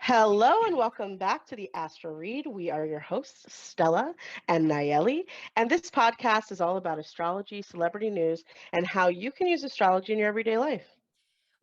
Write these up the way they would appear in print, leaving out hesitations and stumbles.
Hello and welcome back to the Astro Read. We are your hosts, Stella and Nayeli, and this podcast is all about astrology, celebrity news, and how you can use astrology in your everyday life.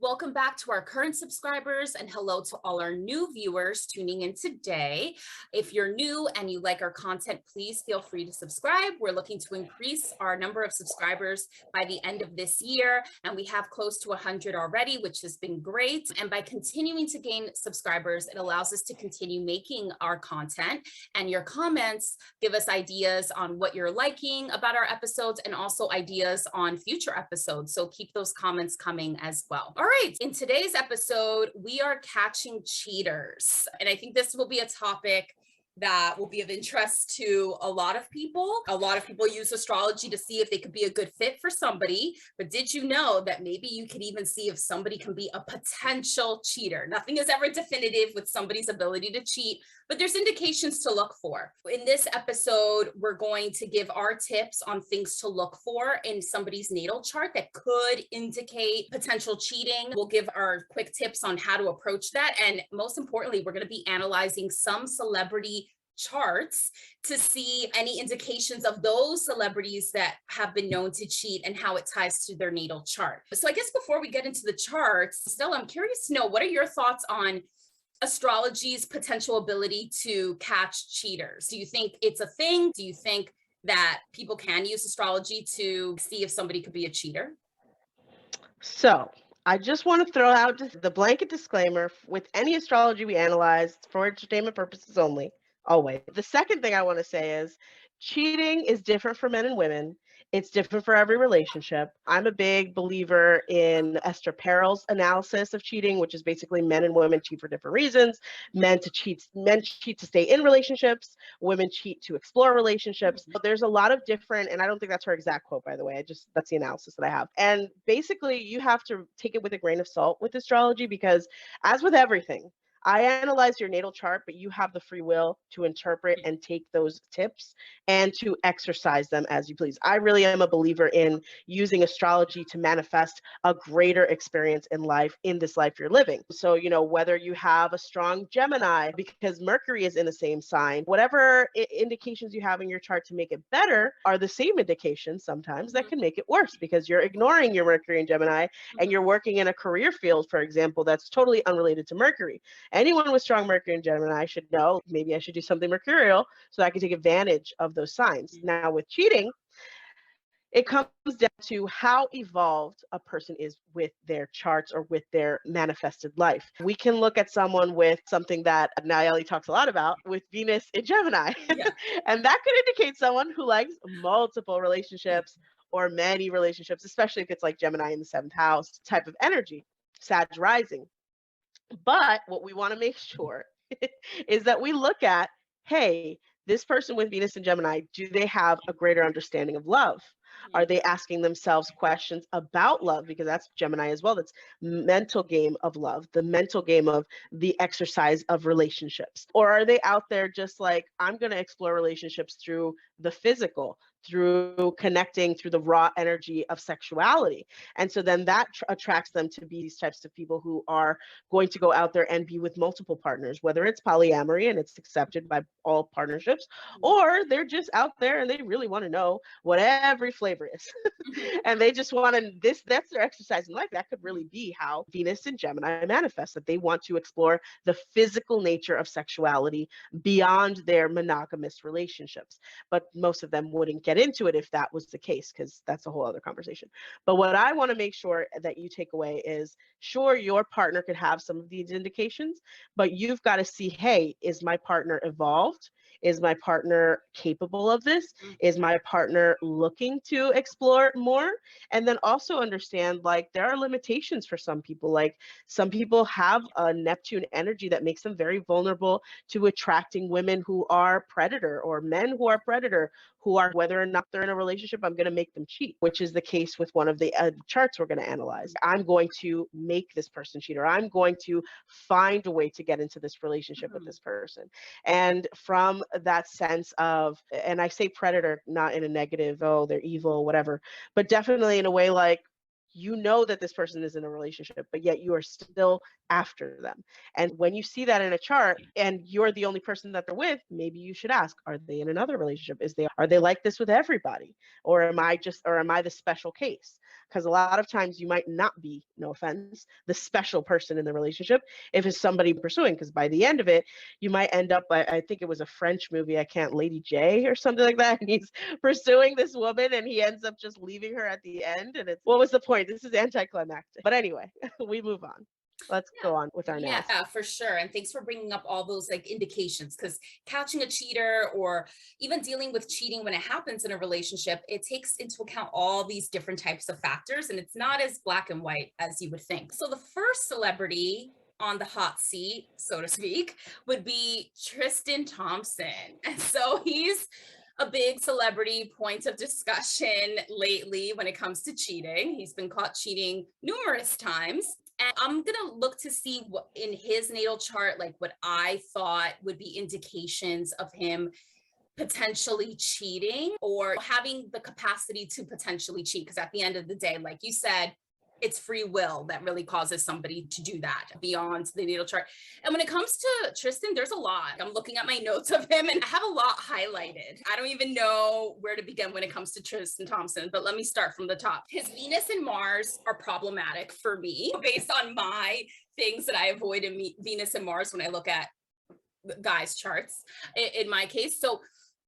Welcome back to our current subscribers and hello to all our new viewers tuning in today. If you're new and you like our content, please feel free to subscribe. We're looking to increase our number of subscribers by the end of this year, and we have close to 100 already, which has been great. And by continuing to gain subscribers, it allows us to continue making our content, and your comments give us ideas on what you're liking about our episodes and also ideas on future episodes. So keep those comments coming as well. All right, in today's episode, we are catching cheaters. And I think this will be a topic that will be of interest to a lot of people. A lot of people use astrology to see if they could be a good fit for somebody. But did you know that maybe you could even see if somebody can be a potential cheater? Nothing is ever definitive with somebody's ability to cheat, but there's indications to look for. In this episode, we're going to give our tips on things to look for in somebody's natal chart that could indicate potential cheating. We'll give our quick tips on how to approach that. And most importantly, we're going to be analyzing some celebrity charts to see any indications of those celebrities that have been known to cheat and how it ties to their natal chart. So I guess before we get into the charts, Stella, I'm curious to know, what are your thoughts on astrology's potential ability to catch cheaters? Do you think it's a thing? Do you think that people can use astrology to see if somebody could be a cheater? So, I just want to throw out just the blanket disclaimer with any astrology we analyze for entertainment purposes only, always. The second thing I want to say is cheating is different for men and women. It's different for every relationship. I'm a big believer in Esther Perel's analysis of cheating, which is basically men and women cheat for different reasons. Men cheat to stay in relationships, women cheat to explore relationships. But there's a lot of different, and I don't think that's her exact quote, by the way. That's the analysis that I have. And basically you have to take it with a grain of salt with astrology, because as with everything, I analyze your natal chart, but you have the free will to interpret and take those tips and to exercise them as you please. I really am a believer in using astrology to manifest a greater experience in life, in this life you're living. So, whether you have a strong Gemini because Mercury is in the same sign, whatever indications you have in your chart to make it better are the same indications sometimes that can make it worse, because you're ignoring your Mercury and Gemini and you're working in a career field, for example, that's totally unrelated to Mercury. Anyone with strong Mercury and Gemini should know maybe I should do something mercurial so I can take advantage of those signs. Now, with cheating, it comes down to how evolved a person is with their charts or with their manifested life. We can look at someone with something that Nayeli talks a lot about, with Venus in Gemini. Yeah. And that could indicate someone who likes multiple relationships or many relationships, especially if it's like Gemini in the seventh house type of energy, Sag rising. But what we want to make sure is that we look at, hey, this person with Venus and Gemini, do they have a greater understanding of love? Are they asking themselves questions about love? Because that's Gemini as well. That's mental game of love, the mental game of the exercise of relationships. Or are they out there just like, I'm going to explore relationships through the physical, through connecting through the raw energy of sexuality? And so then that attracts them to be these types of people who are going to go out there and be with multiple partners, whether it's polyamory and it's accepted by all partnerships, or they're just out there and they really want to know what every flavor is. And they just want to, that's their exercise in life. That could really be how Venus and Gemini manifest, that they want to explore the physical nature of sexuality beyond their monogamous relationships. But most of them wouldn't get into it if that was the case, because that's a whole other conversation. But what I want to make sure that you take away is, sure, your partner could have some of these indications, but you've got to see, hey, is my partner evolved? Is my partner capable of this? Is my partner looking to explore more? And then also understand, like, there are limitations for some people. Like, some people have a Neptune energy that makes them very vulnerable to attracting women who are predator, or men who are predator, who are, whether or not they're in a relationship, I'm going to make them cheat, which is the case with one of the charts we're going to analyze. I'm going to make this person cheat, or I'm going to find a way to get into this relationship with this person. And from that sense of, and I say predator not in a negative, oh, they're evil, whatever, but definitely in a way like, you know that this person is in a relationship, but yet you are still after them. And when you see that in a chart and you're the only person that they're with, maybe you should ask, are they in another relationship? Are they like this with everybody? Or am I the special case? Because a lot of times you might not be, no offense, the special person in the relationship if it's somebody pursuing, because by the end of it, you might end up, I think it was a French movie, Lady J or something like that. And he's pursuing this woman and he ends up just leaving her at the end. And what was the point? This is anticlimactic. But anyway, we move on. Let's go on with our analysis. Yeah, for sure. And thanks for bringing up all those like indications, because catching a cheater or even dealing with cheating when it happens in a relationship, it takes into account all these different types of factors, and it's not as black and white as you would think. So the first celebrity on the hot seat, so to speak, would be Tristan And so he's a big celebrity point of discussion lately when it comes to cheating. He's been caught cheating numerous times. And I'm going to look to see what in his natal chart, like what I thought would be indications of him potentially cheating or having the capacity to potentially cheat. Because at the end of the day, like you said, it's free will that really causes somebody to do that beyond the natal chart. And when it comes to Tristan, there's a lot. I'm looking at my notes of him and I have a lot highlighted. I don't even know where to begin when it comes to Tristan Thompson, but let me start from the top. His Venus and Mars are problematic for me based on my things that I avoid in Venus and Mars when I look at guys' charts in my case. So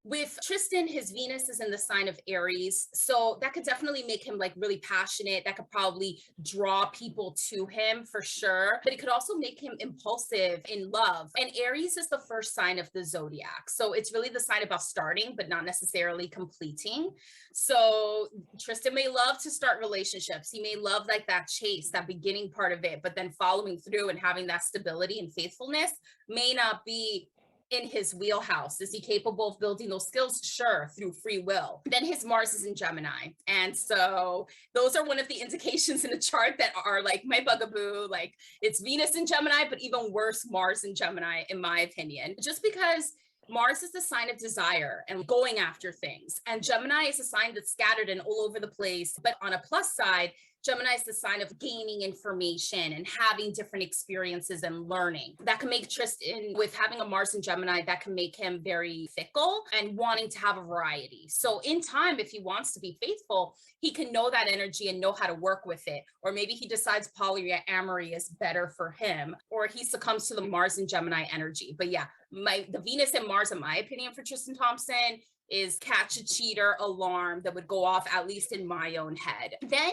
with Tristan, his Venus is in the sign of Aries. So that could definitely make him like really passionate. That could probably draw people to him for sure. But it could also make him impulsive in love. And Aries is the first sign of the zodiac. So it's really the sign about starting, but not necessarily completing. So Tristan may love to start relationships. He may love like that chase, that beginning part of it, but then following through and having that stability and faithfulness may not be in his wheelhouse. Is he capable of building those skills? Sure, through free will. Then his Mars is in Gemini. And so those are one of the indications in the chart that are like my bugaboo. Like it's Venus in Gemini, but even worse, Mars in Gemini, in my opinion. Just because Mars is the sign of desire and going after things. And Gemini is a sign that's scattered and all over the place. But on a plus side, Gemini is the sign of gaining information and having different experiences and learning. That can make Tristan, with having a Mars in Gemini, that can make him very fickle and wanting to have a variety. So in time, if he wants to be faithful, he can know that energy and know how to work with it. Or maybe he decides polyamory is better for him, or he succumbs to the Mars and Gemini energy. But yeah, the Venus and Mars, in my opinion, for Tristan Thompson is catch a cheater alarm that would go off, at least in my own head. Then,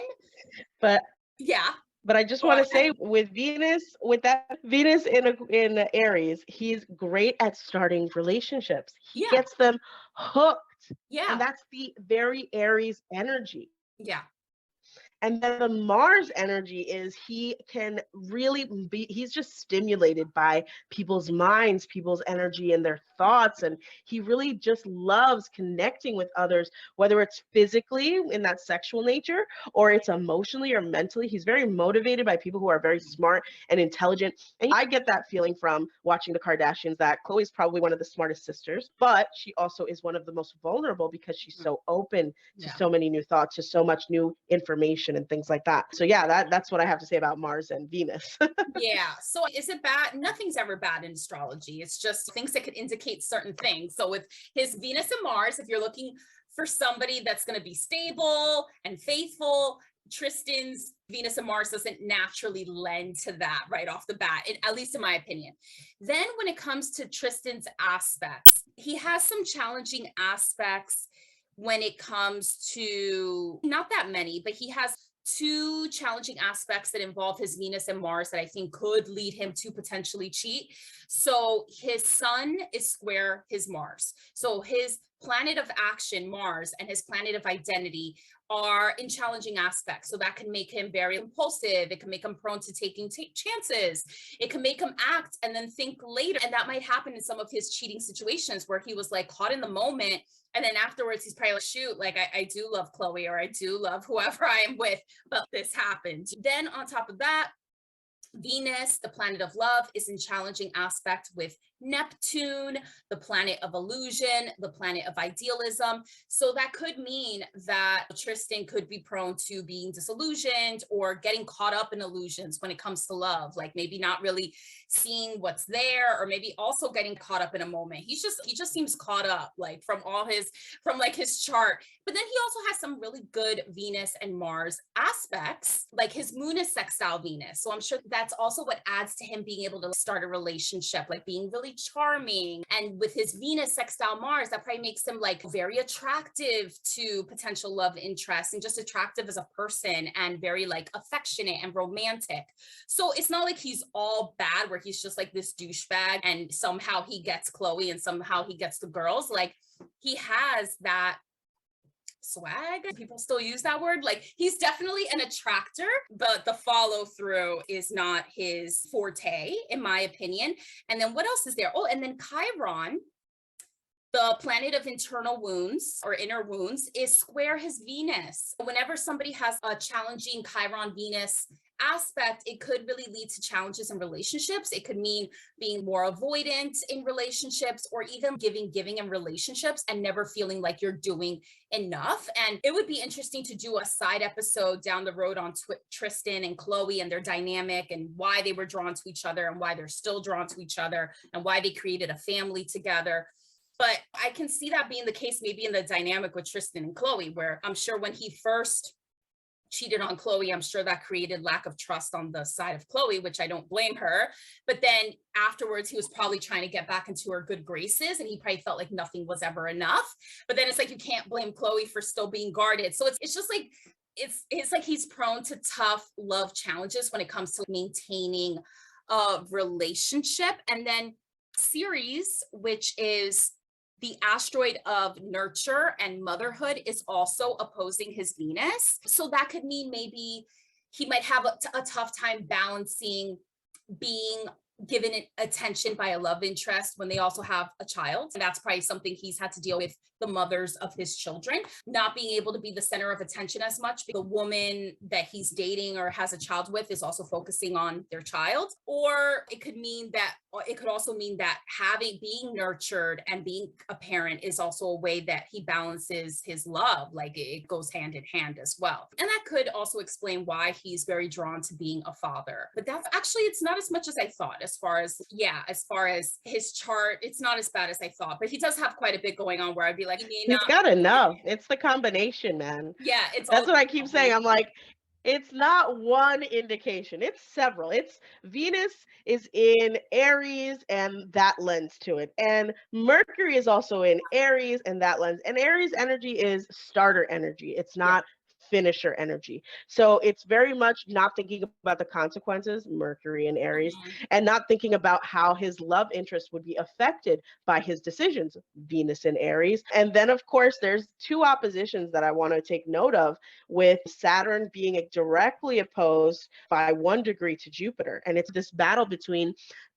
but I just want to say with that Venus in Aries, he's great at starting relationships. He gets them hooked. Yeah. And that's the very Aries energy. Yeah. And then the Mars energy is he can really he's just stimulated by people's minds, people's energy and their thoughts. And he really just loves connecting with others, whether it's physically in that sexual nature or it's emotionally or mentally. He's very motivated by people who are very smart and intelligent. And I get that feeling from watching the Kardashians that Khloe's probably one of the smartest sisters, but she also is one of the most vulnerable because she's so open to so many new thoughts, to so much new information and things like that. So yeah, that's what I have to say about Mars and Venus. Yeah. So is it bad? Nothing's ever bad in astrology. It's just things that could indicate certain things. So with his Venus and Mars, if you're looking for somebody that's going to be stable and faithful, Tristan's Venus and Mars doesn't naturally lend to that right off the bat, at least in my opinion. Then when it comes to Tristan's aspects, he has some challenging aspects when it comes to, not that many, but he has two challenging aspects that involve his Venus and Mars that I think could lead him to potentially cheat. So his sun is square his Mars. So his planet of action, Mars, and his planet of identity are in challenging aspects. So that can make him very impulsive. It can make him prone to taking chances. It can make him act and then think later. And that might happen in some of his cheating situations where he was like caught in the moment. And then afterwards, he's probably like, shoot, like I do love Khloe, or I do love whoever I am with, but this happened. Then on top of that, Venus, the planet of love, is in challenging aspect with Neptune, the planet of illusion, the planet of idealism. So that could mean that Tristan could be prone to being disillusioned or getting caught up in illusions when it comes to love, like maybe not really seeing what's there, or maybe also getting caught up in a moment. He just seems caught up, like from his chart. But then he also has some really good Venus and Mars aspects, like his moon is sextile Venus. So I'm sure that's also what adds to him being able to start a relationship, like being really charming. And with his Venus sextile Mars, that probably makes him like very attractive to potential love interest, and just attractive as a person, and very like affectionate and romantic. So it's not like he's all bad where he's just like this douchebag and somehow he gets Chloe and somehow he gets the girls. Like he has that swag. People still use that word. Like he's definitely an attractor, but the follow through is not his forte, in my opinion. And then what else is there? Oh, and then Chiron, the planet of internal wounds or inner wounds, is square his Venus. Whenever somebody has a challenging Chiron Venus aspect, it could really lead to challenges in relationships. It could mean being more avoidant in relationships, or even giving in relationships and never feeling like you're doing enough. And it would be interesting to do a side episode down the road on Tristan and Chloe and their dynamic, and why they were drawn to each other, and why they're still drawn to each other, and why they created a family together. But I can see that being the case maybe in the dynamic with Tristan and Chloe, where I'm sure when he first cheated on Chloe, I'm sure that created lack of trust on the side of Chloe, which I don't blame her. But then afterwards, he was probably trying to get back into her good graces, and he probably felt like nothing was ever enough. But then it's like, you can't blame Chloe for still being guarded. So it's just like, it's like he's prone to tough love challenges when it comes to maintaining a relationship. And then Ceres, which is the asteroid of nurture and motherhood, is also opposing his Venus. So that could mean maybe he might have a tough time balancing being given attention by a love interest when they also have a child. And that's probably something he's had to deal with, the mothers of his children, not being able to be the center of attention as much. The woman that he's dating or has a child with is also focusing on their child. Or it could also mean that being nurtured and being a parent is also a way that he balances his love. Like it goes hand in hand as well. And that could also explain why he's very drawn to being a father. But that's actually, it's not as much as I thought. As far as his chart, it's not as bad as I thought. But he does have quite a bit going on where I'd be like, He's got enough. It's the combination, man. Yeah, that's what I keep saying. I'm like, it's not one indication, it's several. It's Venus is in Aries, and that lends to it. And Mercury is also in Aries, and that lends. And Aries energy is starter energy. It's not finisher energy. So it's very much not thinking about the consequences, Mercury and Aries, and not thinking about how his love interest would be affected by his decisions, Venus and Aries. And then, of course, there's two oppositions that I want to take note of, with Saturn being directly opposed by 1 degree to Jupiter. And it's this battle between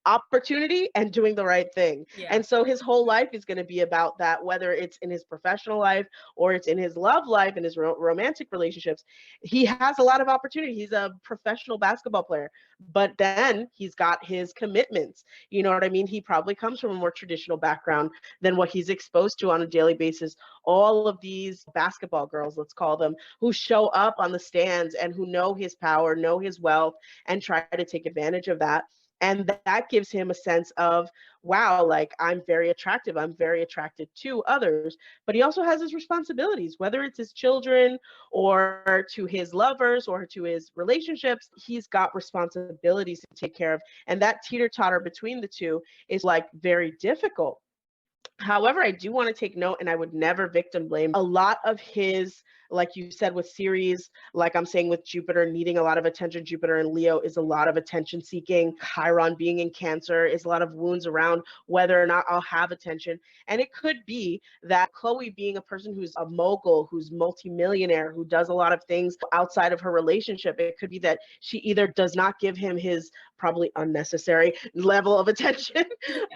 opportunity and doing the right thing. And so his whole life is going to be about that, whether it's in his professional life or it's in his love life and his romantic relationships. He has a lot of opportunity. He's a professional basketball player, but then he's got his commitments. You know what I mean? He probably comes from a more traditional background than what he's exposed to on a daily basis. All of these basketball girls, let's call them, who show up on the stands and who know his power, know his wealth, and try to take advantage of that. And that gives him a sense of, wow, like I'm very attractive. I'm very attracted to others. But he also has his responsibilities, whether it's his children or to his lovers or to his relationships. He's got responsibilities to take care of. And that teeter-totter between the two is like very difficult. However, I do want to take note, and I would never victim blame, a lot of his, like you said, with Ceres, like I'm saying with Jupiter needing a lot of attention. Jupiter in Leo is a lot of attention seeking. Chiron being in Cancer is a lot of wounds around whether or not I'll have attention. And it could be that Chloe, being a person who's a mogul, who's multimillionaire, who does a lot of things outside of her relationship, it could be that she either does not give him his probably unnecessary level of attention,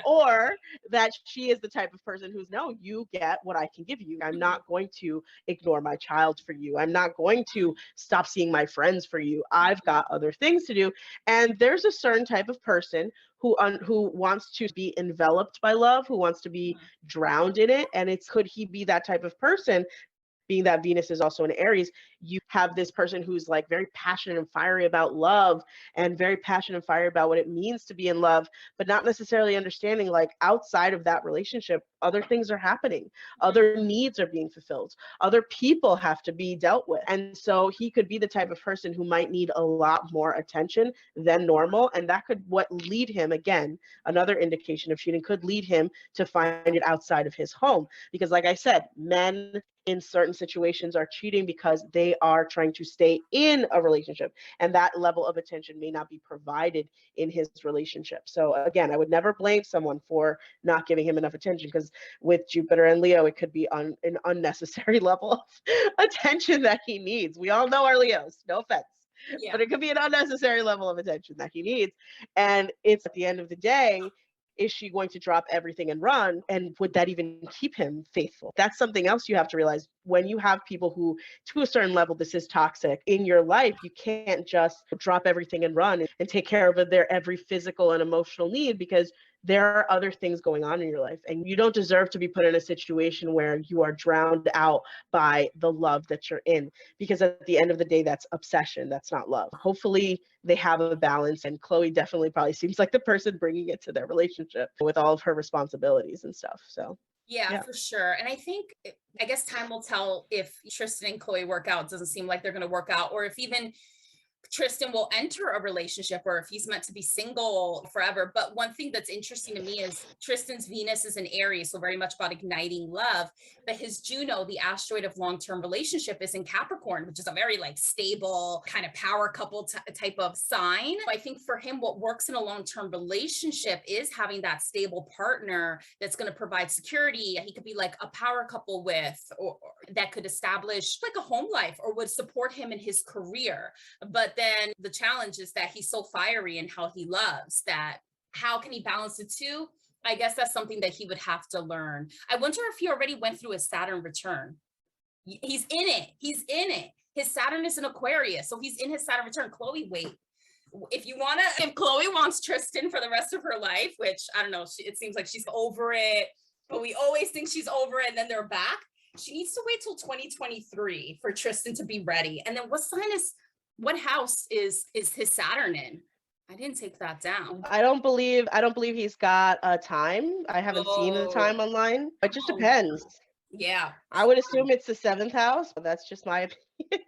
or that she is the type of person who's, no, you get what I can give you. I'm not going to ignore my child. child for you. I'm not going to stop seeing my friends for you. I've got other things to do. And there's a certain type of person who wants to be enveloped by love, who wants to be drowned in it. And could he be that type of person? Being that Venus is also in Aries, you have this person who's like very passionate and fiery about love and very passionate and fiery about what it means to be in love, but not necessarily understanding like outside of that relationship, other things are happening, other needs are being fulfilled, other people have to be dealt with. And so he could be the type of person who might need a lot more attention than normal. And that could what lead him, again, another indication of cheating, could lead him to find it outside of his home. Because like I said, men in certain situations are cheating because they are trying to stay in a relationship, and that level of attention may not be provided in his relationship. So again, I would never blame someone for not giving him enough attention, because with Jupiter and Leo, it could be an unnecessary level of attention that he needs. We all know our Leos, no offense. Yeah. But it could be an unnecessary level of attention that he needs. And it's at the end of the day, is she going to drop everything and run? And would that even keep him faithful? That's something else you have to realize. When you have people who, to a certain level, this is toxic in your life, you can't just drop everything and run and take care of their every physical and emotional need, because there are other things going on in your life, and you don't deserve to be put in a situation where you are drowned out by the love that you're in, because at the end of the day, that's obsession. That's not love. Hopefully they have a balance, and Khloe definitely probably seems like the person bringing it to their relationship with all of her responsibilities and stuff. So yeah, for sure. And I guess time will tell if Tristan and Khloe work out. It doesn't seem like they're going to work out, or if even Tristan will enter a relationship, or if he's meant to be single forever. But one thing that's interesting to me is Tristan's Venus is in Aries, so very much about igniting love. But his Juno, the asteroid of long-term relationship, is in Capricorn, which is a very like stable kind of power couple type of sign. I think for him, what works in a long-term relationship is having that stable partner that's going to provide security. He could be like a power couple with, or that could establish like a home life, or would support him in his career. But then the challenge is that he's so fiery in how he loves, that how can he balance the two? I guess that's something that he would have to learn. I wonder if he already went through his Saturn return. He's in it. His Saturn is in Aquarius, so he's in his Saturn return. Khloe, wait. If Khloe wants Tristan for the rest of her life, which I don't know, it seems like she's over it, but we always think she's over it and then they're back. She needs to wait till 2023 for Tristan to be ready. And then what house is his Saturn in? I didn't take that down. I don't believe he's got a time. I haven't seen the time online. It just depends. Yeah. I would assume it's the 7th house, but that's just my opinion.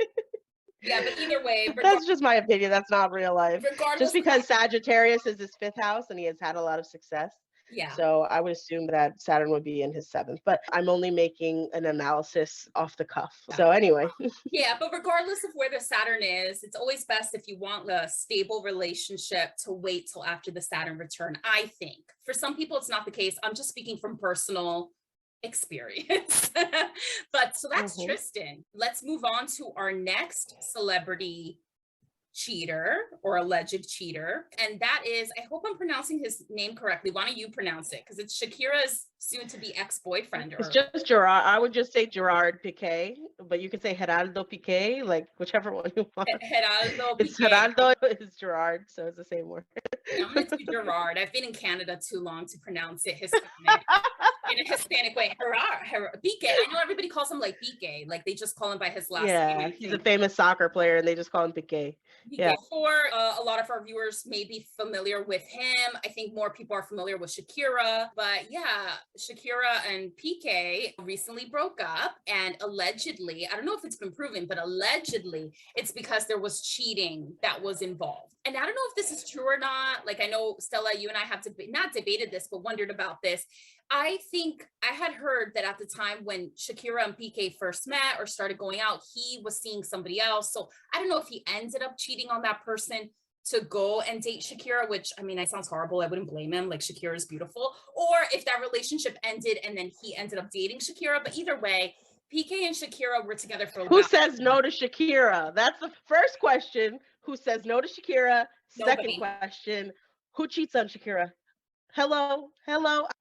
Yeah, but either way, that's just my opinion. That's not real life. Just because Sagittarius is his 5th house and he has had a lot of success. Yeah. So I would assume that Saturn would be in his 7th, but I'm only making an analysis off the cuff. So anyway. Yeah, but regardless of where the Saturn is, it's always best, if you want a stable relationship, to wait till after the Saturn return, I think. For some people, it's not the case. I'm just speaking from personal experience. But so that's Tristan. Let's move on to our next celebrity cheater, or alleged cheater, and that is, I hope I'm pronouncing his name correctly. Why don't you pronounce it? Because it's Shakira's soon-to-be ex-boyfriend. It's just Gerard. I would just say Gerardpique, but you can say Gerardo Piqué, like whichever one you want. Gerardo Piqué. It's Gerardo is Gerard, so it's the same word. I'm gonna do Gerard. I've been in Canada too long to pronounce it Hispanic. In a Hispanic way. Piqué. I know everybody calls him like Piqué, like they just call him by his last name. Yeah, he's a famous soccer player and they just call him Piqué. Yeah. For a lot of our viewers may be familiar with him. I think more people are familiar with Shakira, but yeah, Shakira and Piqué recently broke up, and allegedly, I don't know if it's been proven, but allegedly it's because there was cheating that was involved. And I don't know if this is true or not. Like, I know, Stella, you and I have not debated this, but wondered about this. I think I had heard that at the time when Shakira and Piqué first met or started going out, he was seeing somebody else. So I don't know if he ended up cheating on that person to go and date Shakira, which, I mean, it sounds horrible. I wouldn't blame him. Like, Shakira is beautiful. Or if that relationship ended and then he ended up dating Shakira. But either way, Piqué and Shakira were together for a while. Who says no to Shakira? That's the first question. Who says no to Shakira? Nobody. Second question, who cheats on Shakira? Hello.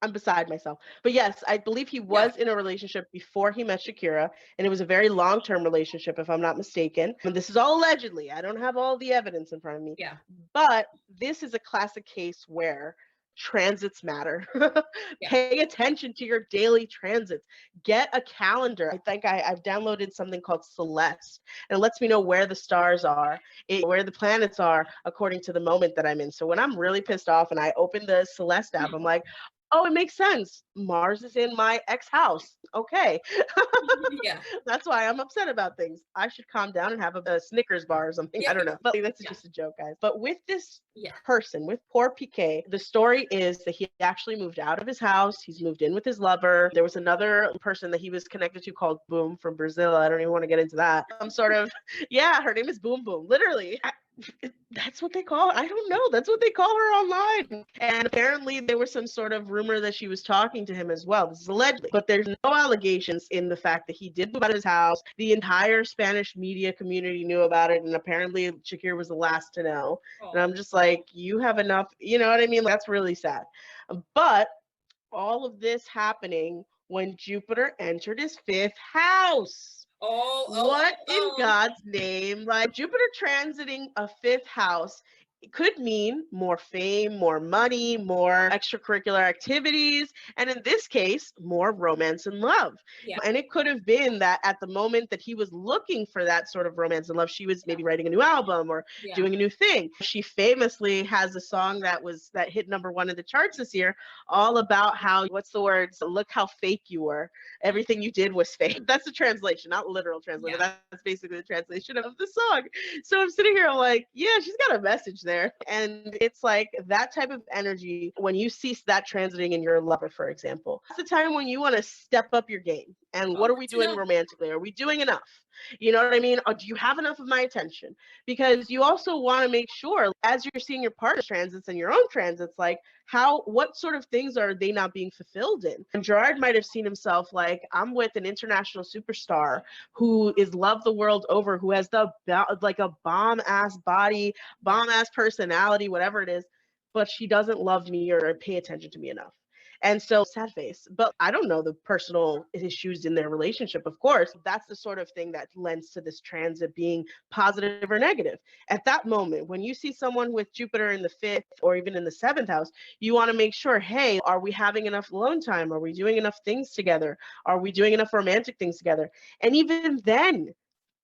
I'm beside myself. But yes, I believe he Yeah. was in a relationship before he met Shakira, and it was a very long-term relationship, if I'm not mistaken. And this is all allegedly. I don't have all the evidence in front of me. Yeah. But this is a classic case where transits matter. Yeah. Pay attention to your daily transits. Get a calendar. I think I've downloaded something called Celeste, and it lets me know where the stars are, where the planets are according to the moment that I'm in. So when I'm really pissed off and I open the Celeste app, I'm like, oh, it makes sense. Mars is in my ex house. Okay. Yeah. That's why I'm upset about things. I should calm down and have a Snickers bar or something. Yeah. I don't know. But that's Yeah. just a joke, guys. But with this Yeah. person, with poor Piqué, the story is that he actually moved out of his house. He's moved in with his lover. There was another person that he was connected to called Boom from Brazil. I don't even want to get into that. I'm sort of, yeah, her name is Boom Boom. Literally. That's what they call her. I don't know. That's what they call her online. And apparently there was some sort of rumor that she was talking to him as well. This is allegedly. But there's no allegations in the fact that he did move out of his house. The entire Spanish media community knew about it. And apparently Shakir was the last to know. And I'm Oh. just like, you have enough, you know what I mean? That's really sad. But all of this happening when Jupiter entered his fifth house. Oh. Oh. What in Oh. God's name? Like Jupiter transiting a fifth house, it could mean more fame, more money, more extracurricular activities, and in this case, more romance and love. Yeah. And it could have been that at the moment that he was looking for that sort of romance and love, she was maybe writing a new album or Yeah. doing a new thing. She famously has a song that hit #1 in the charts this year, all about how, what's the words? Look how fake you were. Everything you did was fake. That's the translation, not literal translation. Yeah. That's basically the translation of the song. So I'm sitting here, I'm like, yeah, she's got a message there. And it's like that type of energy when you see that transiting in your lover, for example. That's the time when you want to step up your game. And Oh, what are we good to doing know. romantically? Are we doing enough? You know what I mean? Or do you have enough of my attention? Because you also want to make sure as you're seeing your partner's transits and your own transits, like what sort of things are they not being fulfilled in? And Gerard might have seen himself like, I'm with an international superstar who is loved the world over, who has like a bomb ass body, bomb ass personality, whatever it is, but she doesn't love me or pay attention to me enough. And so sad face. But I don't know the personal issues in their relationship, of course. That's the sort of thing that lends to this transit being positive or negative. At that moment, when you see someone with Jupiter in the fifth or even in the seventh house, you want to make sure, hey, are we having enough alone time? Are we doing enough things together? Are we doing enough romantic things together? And even then,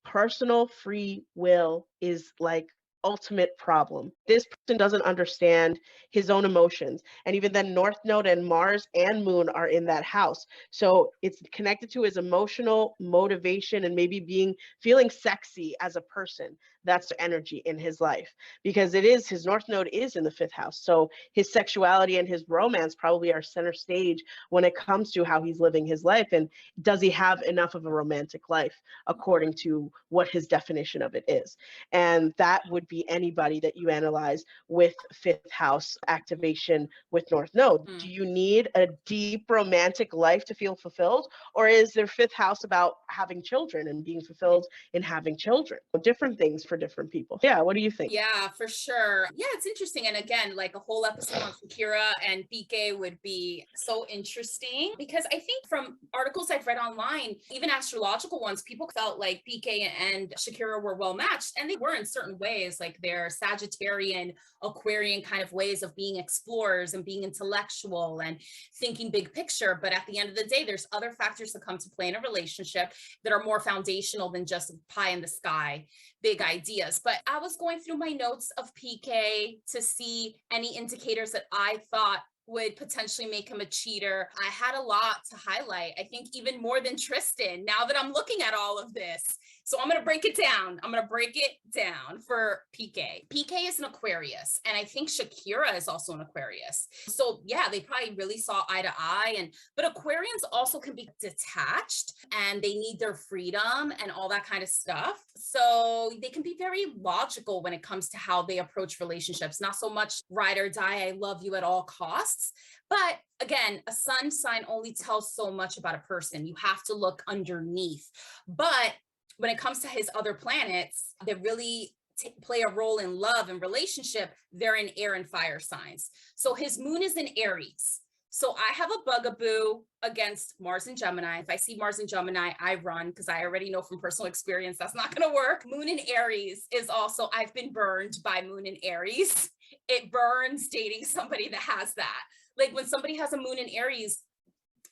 personal free will is like ultimate problem. This person doesn't understand his own emotions. And even then, North Node and Mars and Moon are in that house. So it's connected to his emotional motivation and maybe feeling sexy as a person. That's the energy in his life because his North Node is in the fifth house. So his sexuality and his romance probably are center stage when it comes to how he's living his life. And does he have enough of a romantic life according to what his definition of it is? And that would be anybody that you analyze with fifth house activation with North Node. Do you need a deep romantic life to feel fulfilled? Or is their fifth house about having children and being fulfilled in having children? Different things for different people. Yeah, what do you think? Yeah, for sure. Yeah, it's interesting. And again, like a whole episode on Shakira and Piqué would be so interesting because I think from articles I've read online, even astrological ones, people felt like Piqué and Shakira were well matched. And they were in certain ways, like their Sagittarian, Aquarian kind of ways of being explorers and being intellectual and thinking big picture. But at the end of the day, there's other factors that come to play in a relationship that are more foundational than just pie in the sky, big ideas. But I was going through my notes of PK to see any indicators that I thought would potentially make him a cheater. I had a lot to highlight. I think even more than Tristan, now that I'm looking at all of this. So I'm going to break it down. I'm going to break it down for PK. PK is an Aquarius, and I think Shakira is also an Aquarius. So yeah, they probably really saw eye to eye. But Aquarians also can be detached and they need their freedom and all that kind of stuff. So they can be very logical when it comes to how they approach relationships. Not so much ride or die, I love you at all costs. But again, a sun sign only tells so much about a person. You have to look underneath. But when it comes to his other planets, they really play a role in love and relationship, they're in air and fire signs. So his moon is in Aries. So I have a bugaboo against Mars and Gemini. If I see Mars and Gemini, I run because I already know from personal experience that's not going to work. Moon in Aries is also, I've been burned by moon in Aries. It burns dating somebody that has that. Like when somebody has a moon in Aries,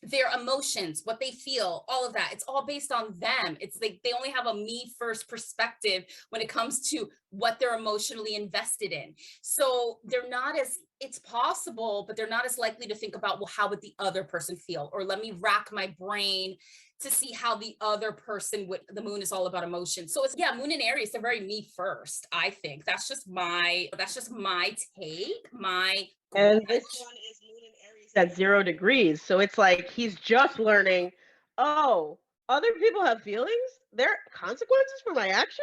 their emotions, what they feel, all of that, it's all based on them. It's like they only have a me first perspective when it comes to what they're emotionally invested in. So they're not as, it's possible, but they're not as likely to think about, well, how would the other person feel? Or let me rack my brain to see how the other person would, the moon is all about emotion. So it's, yeah, moon in Aries, they're very me first, I think. That's just my take, And this one is moon in Aries at 0 degrees. So it's like he's just learning, oh, other people have feelings? There are consequences for my actions?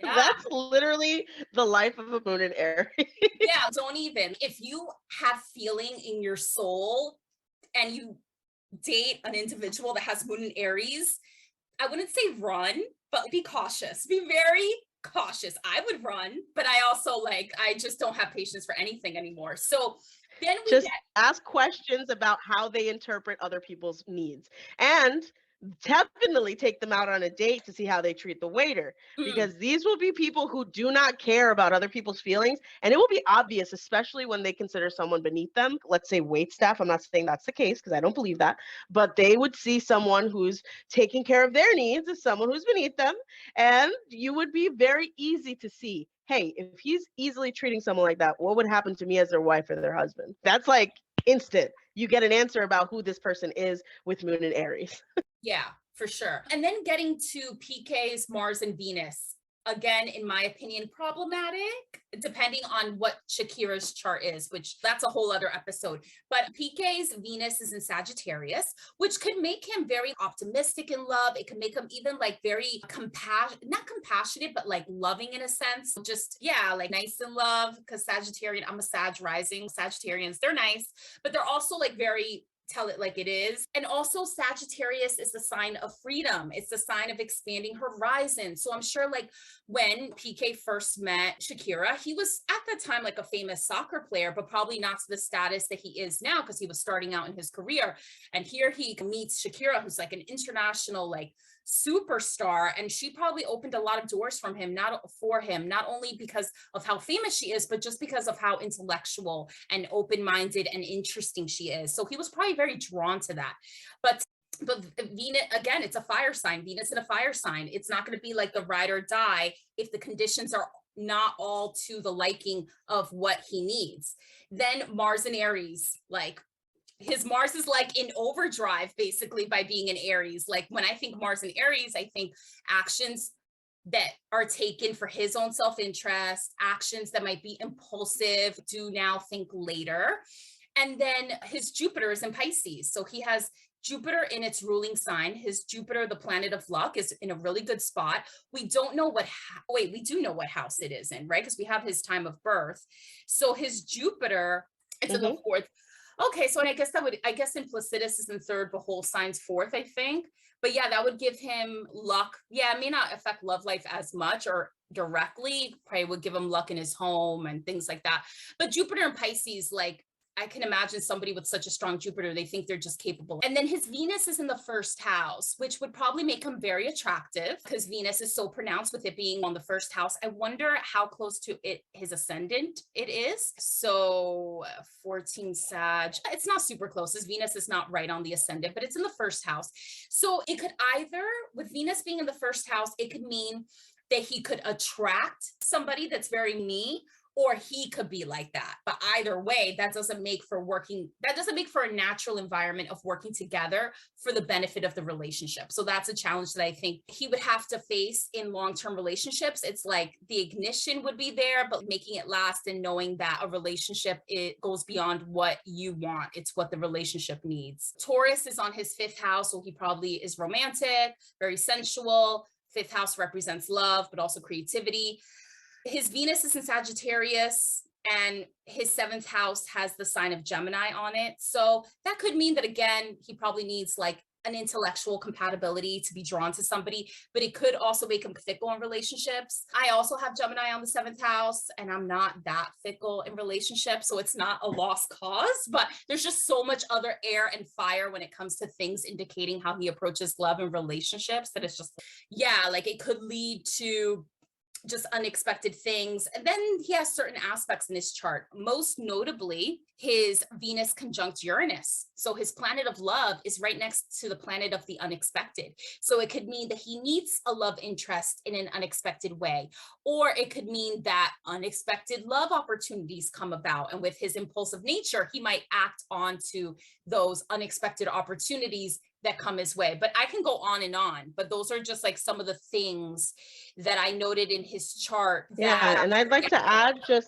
yeah. That's literally the life of a moon in Aries. Yeah, don't even. If you have feeling in your soul and you date an individual that has moon in Aries, I wouldn't say run, but be cautious. Be very cautious. I would run, but I also I just don't have patience for anything anymore. So then we Just ask questions about how they interpret other people's needs, and definitely take them out on a date to see how they treat the waiter, because these will be people who do not care about other people's feelings, and it will be obvious, especially when they consider someone beneath them. Let's say wait staff. I'm not saying that's the case because I don't believe that, but they would see someone who's taking care of their needs as someone who's beneath them, and you would be very easy to see, hey, if he's easily treating someone like that, what would happen to me as their wife or their husband? That's like instant. You get an answer about who this person is with moon in Aries. yeah, for sure. And then getting to PK's Mars and Venus. Again, in my opinion, problematic, depending on what Shakira's chart is, which that's a whole other episode. But PK's Venus is in Sagittarius, which could make him very optimistic in love. It could make him even very not compassionate, but loving in a sense. Just, yeah, nice in love, because Sagittarian, I'm a Sag rising. Sagittarians, they're nice, but they're also very tell it like it is. And also Sagittarius is the sign of freedom. It's the sign of expanding horizon. So I'm sure when PK first met Shakira, he was at that time a famous soccer player, but probably not to the status that he is now because he was starting out in his career. And here he meets Shakira, who's an international superstar, and she probably opened a lot of doors for him, not only because of how famous she is, but just because of how intellectual and open-minded and interesting she is. So he was probably very drawn to that. But Venus, again, it's a fire sign. Venus in a fire sign. It's not going to be the ride or die if the conditions are not all to the liking of what he needs. Then Mars in Aries, his Mars is in overdrive basically by being in Aries. When I think Mars in Aries, I think actions that are taken for his own self-interest, actions that might be impulsive, do now, think later. And then his Jupiter is in Pisces. So he has Jupiter in its ruling sign. His Jupiter, the planet of luck, is in a really good spot. We don't know we do know what house it is in, right? Because we have his time of birth. So his Jupiter, it's in the fourth. Okay, so I guess Implicitus is in third, but whole signs fourth, I think. But yeah, that would give him luck. Yeah, it may not affect love life as much or directly. Probably would give him luck in his home and things like that. But Jupiter and Pisces, I can imagine somebody with such a strong Jupiter, they think they're just capable. And then his Venus is in the first house, which would probably make him very attractive because Venus is so pronounced with it being on the first house. I wonder how close to his ascendant it is. So 14 Sag, it's not super close. His Venus is not right on the ascendant, but it's in the first house. So it could either, with Venus being in the first house, it could mean that he could attract somebody that's very me, or he could be like that. But either way, that doesn't make for a natural environment of working together for the benefit of the relationship. So that's a challenge that I think he would have to face in long-term relationships. It's the ignition would be there, but making it last and knowing that a relationship, it goes beyond what you want. It's what the relationship needs. Taurus is on his fifth house, so he probably is romantic, very sensual. Fifth house represents love, but also creativity. His Venus is in Sagittarius and his seventh house has the sign of Gemini on it. So that could mean that, again, he probably needs an intellectual compatibility to be drawn to somebody, but it could also make him fickle in relationships. I also have Gemini on the 7th house, and I'm not that fickle in relationships, so it's not a lost cause, but there's just so much other air and fire when it comes to things indicating how he approaches love and relationships that it's just, yeah, like it could lead to just unexpected things. And then he has certain aspects in his chart, most notably his Venus conjunct Uranus. So his planet of love is right next to the planet of the unexpected. So it could mean that he meets a love interest in an unexpected way, or it could mean that unexpected love opportunities come about. And with his impulsive nature, he might act onto those unexpected opportunities that come his way. But I can go on, but those are just like some of the things that I noted in his chart. Yeah, and I'd like to add Yeah.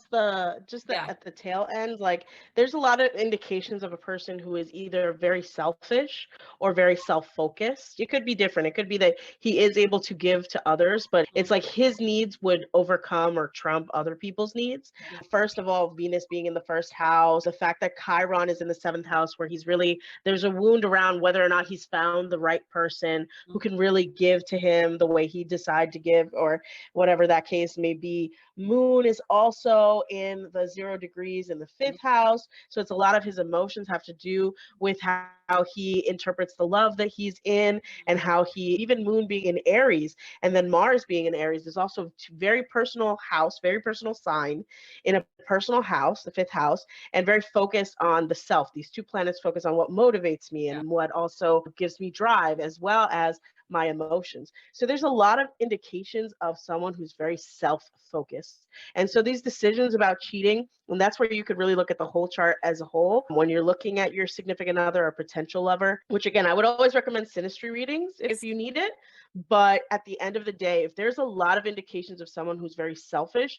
at the tail end, like there's a lot of indications of a person who is either very selfish or very self-focused. It could be different. It could be that he is able to give to others, but it's like his needs would overcome or trump other people's needs. First of all, Venus being in the first house, the fact that Chiron is in the 7th house, where he's really, there's a wound around whether or not he's found the right person who can really give to him the way he decided to give, or whatever that case may be. Moon is also in the 0 degrees in the 5th house. So it's a lot of his emotions have to do with how he interprets the love that he's in, and how he, even Moon being in Aries and then Mars being in Aries, is also a very personal house, very personal sign in a personal house, the 5th house, and very focused on the self. These two planets focus on what motivates me and what also gives me drive, as well as my emotions. So there's a lot of indications of someone who's very self-focused. And so these decisions about cheating, and that's where you could really look at the whole chart as a whole when you're looking at your significant other or potential lover, which again, I would always recommend synastry readings if you need it. But at the end of the day, if there's a lot of indications of someone who's very selfish,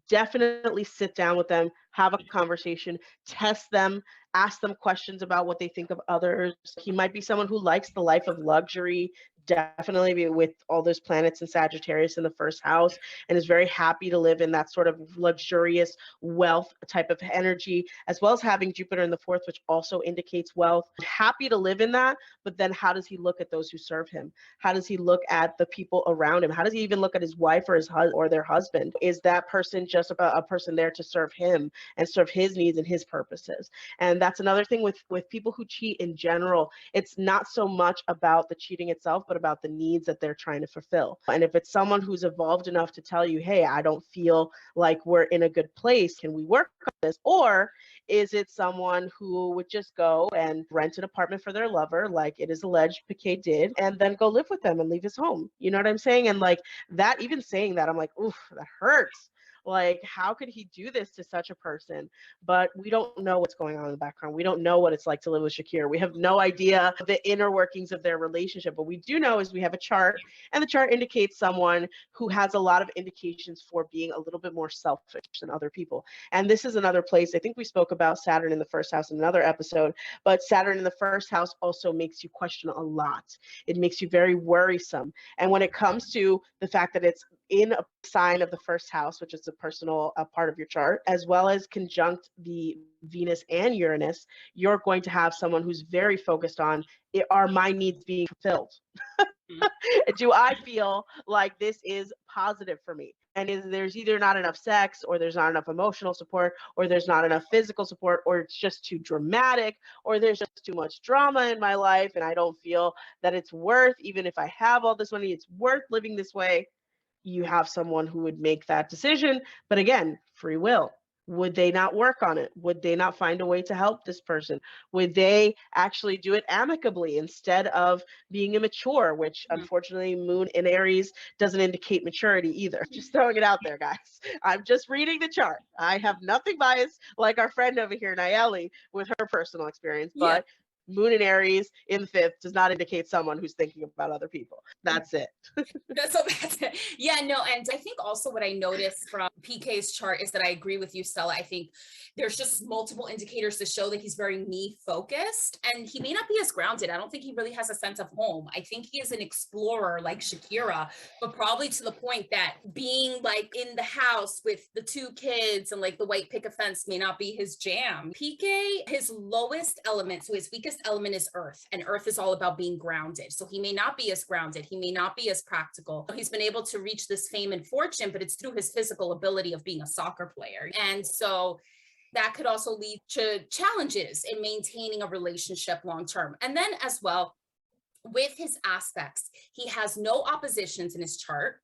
definitely sit down with them, have a conversation, test them, ask them questions about what they think of others. He might be someone who likes the life of luxury, definitely with all those planets in Sagittarius in the 1st house, and is very happy to live in that sort of luxurious wealth type of energy, as well as having Jupiter in the 4th, which also indicates wealth. Happy to live in that, but then how does he look at those who serve him? How does he look at the people around him? How does he even look at his wife or his husband or their husband? Is that person just a person there to serve him and serve his needs and his purposes? And that's another thing with people who cheat in general. It's not so much about the cheating itself, but about the needs that they're trying to fulfill. And if it's someone who's evolved enough to tell you, hey, I don't feel like we're in a good place, can we work on this? Or is it someone who would just go and rent an apartment for their lover, like it is alleged Piquet did, and then go live with them and leave his home? You know what I'm saying? And like that, even saying that, I'm like, oof, that hurts. Like, how could he do this to such a person? But we don't know what's going on in the background. We don't know what it's like to live with Shakira. We have no idea the inner workings of their relationship. What we do know is we have a chart, and the chart indicates someone who has a lot of indications for being a little bit more selfish than other people. And this is another place, I think we spoke about Saturn in the 1st house in another episode, but Saturn in the 1st house also makes you question a lot. It makes you very worrisome. And when it comes to the fact that it's in a sign of the 1st house, which is a personal part of your chart, as well as conjunct the Venus and Uranus, you're going to have someone who's very focused on, are my needs being fulfilled? Do I feel like this is positive for me? And there's either not enough sex, or there's not enough emotional support, or there's not enough physical support, or it's just too dramatic, or there's just too much drama in my life, and I don't feel that it's worth, even if I have all this money, it's worth living this way. You have someone who would make that decision. But again, free will. Would they not work on it? Would they not find a way to help this person? Would they actually do it amicably instead of being immature, which unfortunately Moon in Aries doesn't indicate maturity either. Just throwing it out there, guys. I'm just reading the chart. I have nothing biased like our friend over here, Nayeli, with her personal experience, but Moon in Aries in the 5th does not indicate someone who's thinking about other people. That's it. So that's it. Yeah, no, and I think also what I noticed from PK's chart is that I agree with you, Stella. I think there's just multiple indicators to show that he's very me focused, and he may not be as grounded. I don't think he really has a sense of home. I think he is an explorer like Shakira, but probably to the point that being like in the house with the 2 kids and like the white picket fence may not be his jam. PK, his lowest element, so his weakest fifth element is earth, and earth is all about being grounded. So he may not be as grounded. He may not be as practical. He's been able to reach this fame and fortune, but it's through his physical ability of being a soccer player. And so that could also lead to challenges in maintaining a relationship long term. And then as well, with his aspects, he has no oppositions in his chart,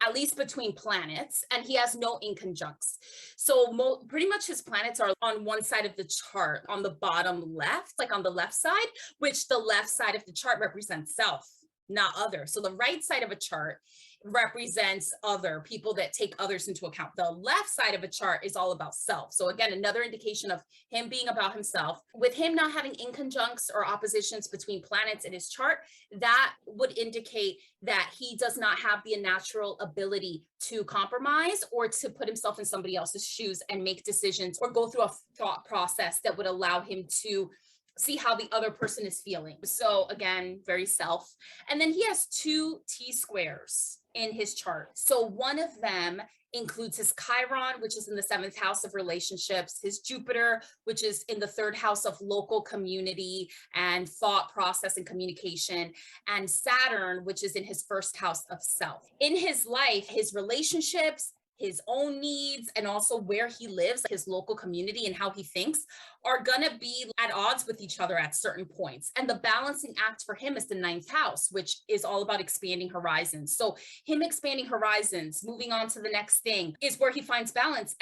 at least between planets, and he has no inconjuncts. So pretty much his planets are on one side of the chart, on the bottom left, like on the left side, which the left side of the chart represents self, not other. So the right side of a chart represents other people that take others into account. The left side of a chart is all about self. So again, another indication of him being about himself. With him not having inconjuncts or oppositions between planets in his chart, that would indicate that he does not have the natural ability to compromise or to put himself in somebody else's shoes and make decisions or go through a thought process that would allow him to see how the other person is feeling. So again, very self. And then he has two T-squares in his chart. So one of them includes his Chiron, which is in the 7th house of relationships, his Jupiter, which is in the 3rd house of local community and thought process and communication, and Saturn, which is in his 1st house of self. In his life, his relationships, his own needs, and also where he lives, his local community and how he thinks are gonna be at odds with each other at certain points. And the balancing act for him is the 9th house, which is all about expanding horizons. So him expanding horizons, moving on to the next thing is where he finds balance.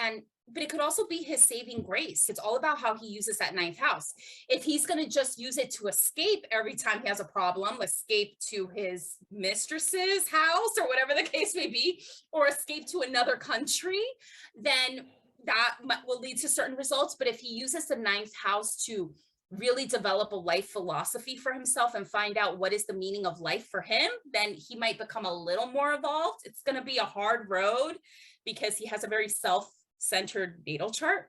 But it could also be his saving grace. It's all about how he uses that 9th house. If he's going to just use it to escape every time he has a problem, escape to his mistress's house or whatever the case may be, or escape to another country, then that will lead to certain results. But if he uses the 9th house to really develop a life philosophy for himself and find out what is the meaning of life for him, then he might become a little more evolved. It's going to be a hard road because he has a very self-centered natal chart.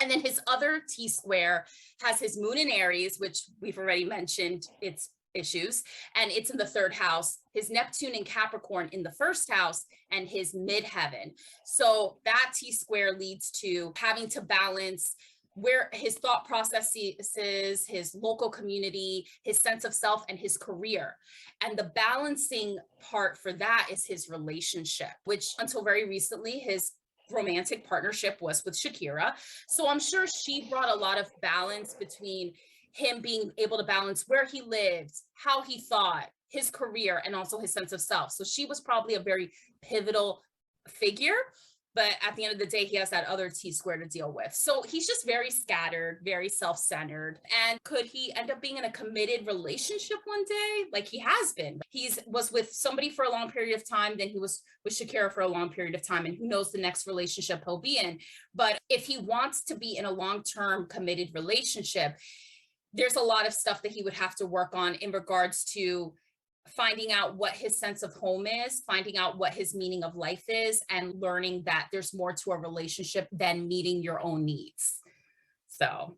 And then his other T-square has his mooninaries, which we've already mentioned its issues, and it's in the 3rd house, his Neptune and Capricorn in the 1st house, and his midheaven. So that T-square leads to having to balance where his thought processes, his local community, his sense of self, and his career. And the balancing part for that is his relationship, which until very recently, his romantic partnership was with Shakira. So I'm sure she brought a lot of balance between him being able to balance where he lived, how he thought, his career, and also his sense of self. So she was probably a very pivotal figure. But at the end of the day, he has that other T-square to deal with. So he's just very scattered, very self-centered. And could he end up being in a committed relationship one day? Like he has been. He was with somebody for a long period of time. Then he was with Shakira for a long period of time. And who knows the next relationship he'll be in. But if he wants to be in a long-term committed relationship, there's a lot of stuff that he would have to work on in regards to finding out what his sense of home is, finding out what his meaning of life is, and learning that there's more to a relationship than meeting your own needs. So.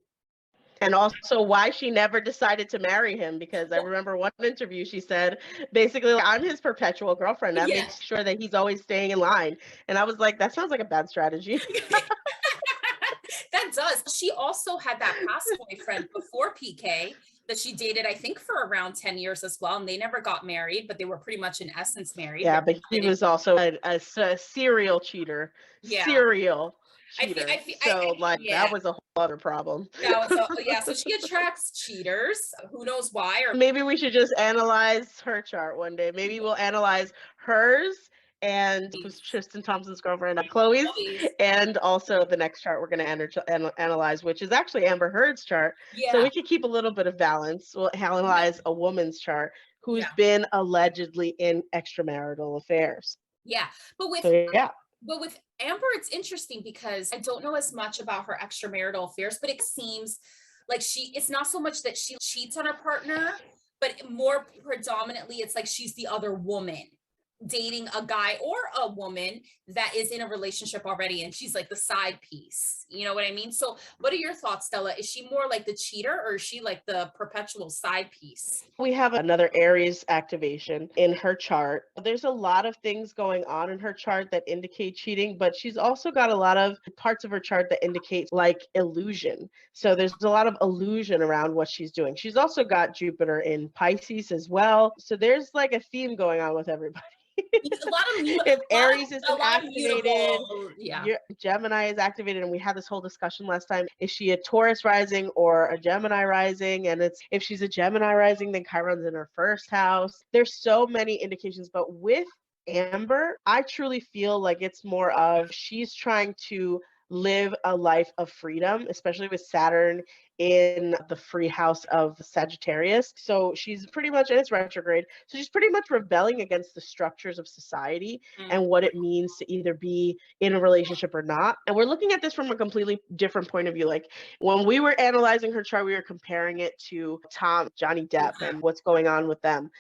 And also why she never decided to marry him, because I remember one interview she said, basically, I'm his perpetual girlfriend. That makes sure that he's always staying in line. And I was like, that sounds like a bad strategy. That does. She also had that past boyfriend before PK that she dated, I think, for around 10 years as well. And they never got married, but they were pretty much in essence married. Yeah, but he was also a serial cheater. Yeah. Serial cheater. Yeah. That was a whole other problem. So she attracts cheaters. Who knows why? Or maybe we should just analyze her chart one day. Maybe we'll analyze hers and who's Tristanthompson's girlfriend, Chloe's, and also the next chart we're going to analyze, which is actually Amber Heard's chart. Yeah. So we could keep a little bit of balance. We'll analyze a woman's chart who's been allegedly in extramarital affairs. Yeah, but with Amber, it's interesting because I don't know as much about her extramarital affairs, but it seems like it's not so much that she cheats on her partner, but more predominantly, it's like she's the other woman dating a guy or a woman that is in a relationship already and she's like the side piece. You know what I mean? So what are your thoughts, Stella? Is she more like the cheater or is she like the perpetual side piece? We have another Aries activation in her chart. There's a lot of things going on in her chart that indicate cheating, but she's also got a lot of parts of her chart that indicate like illusion. So there's a lot of illusion around what she's doing. She's also got Jupiter in Pisces as well. So there's like a theme going on with everybody. A lot of If Aries is a lot of activated, mutable, yeah. Gemini is activated, and we had this whole discussion last time. Is she a Taurus rising or a Gemini rising? And it's if she's a Gemini rising, then Chiron's in her first house. There's so many indications, but with Amber, I truly feel like it's more of she's trying to live a life of freedom, especially with Saturn in the free house of Sagittarius. So she's pretty much, and it's retrograde. So she's pretty much rebelling against the structures of society and what it means to either be in a relationship or not. And we're looking at this from a completely different point of view. Like when we were analyzing her chart, we were comparing it to Johnny Depp and what's going on with them.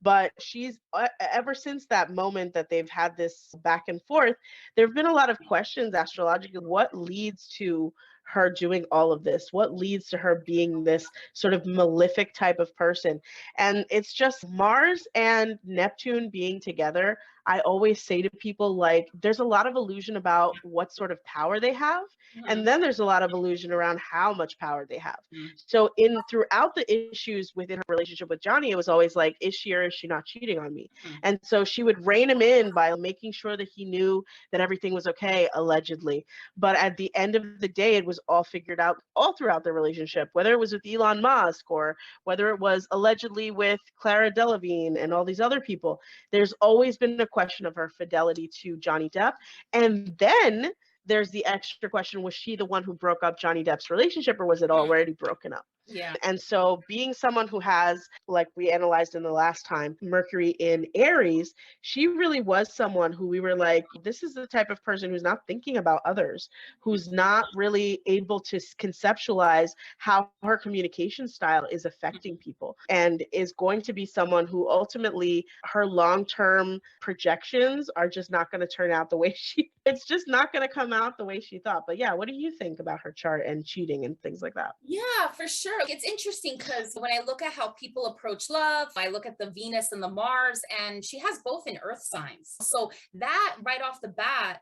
But she's ever since that moment that they've had this back and forth, there have been a lot of questions astrologically. What leads to her doing all of this? What leads to her being this sort of malefic type of person? And it's just Mars and Neptune being together. I always say to people, like, there's a lot of illusion about what sort of power they have. And then there's a lot of illusion around how much power they have. So throughout the issues within her relationship with Johnny, it was always like, is she or is she not cheating on me? And so she would rein him in by making sure that he knew that everything was okay, allegedly. But at the end of the day, it was all figured out all throughout the relationship, whether it was with Elon Musk or whether it was allegedly with Cara Delevingne and all these other people. There's always been a question of her fidelity to Johnny Depp. And then there's the extra question, was she the one who broke up Johnny Depp's relationship or was it already broken up? Yeah. And so being someone who has, like we analyzed in the last time, Mercury in Aries, she really was someone who we were like, this is the type of person who's not thinking about others, who's not really able to conceptualize how her communication style is affecting people, and is going to be someone who ultimately her long-term projections are just not going to turn out the way it's just not going to come out the way she thought. But yeah, what do you think about her chart and cheating and things like that? Yeah, for sure. It's interesting because when I look at how people approach love, I look at the Venus and the Mars, and she has both in earth signs. So that right off the bat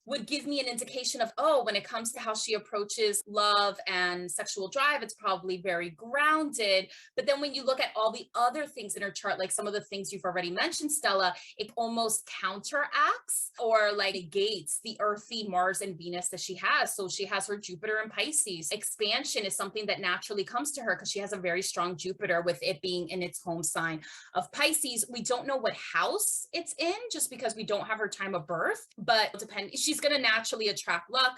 would give me an indication of, oh, when it comes to how she approaches love and sexual drive, it's probably very grounded. But then when you look at all the other things in her chart, like some of the things you've already mentioned, Stella, it almost counteracts or like negates the earthy Mars and Venus that she has. So she has her Jupiter in Pisces. Expansion is something that naturally comes to her because she has a very strong Jupiter, with it being in its home sign of Pisces. We don't know what house it's in just because we don't have her time of birth, but she's going to naturally attract luck.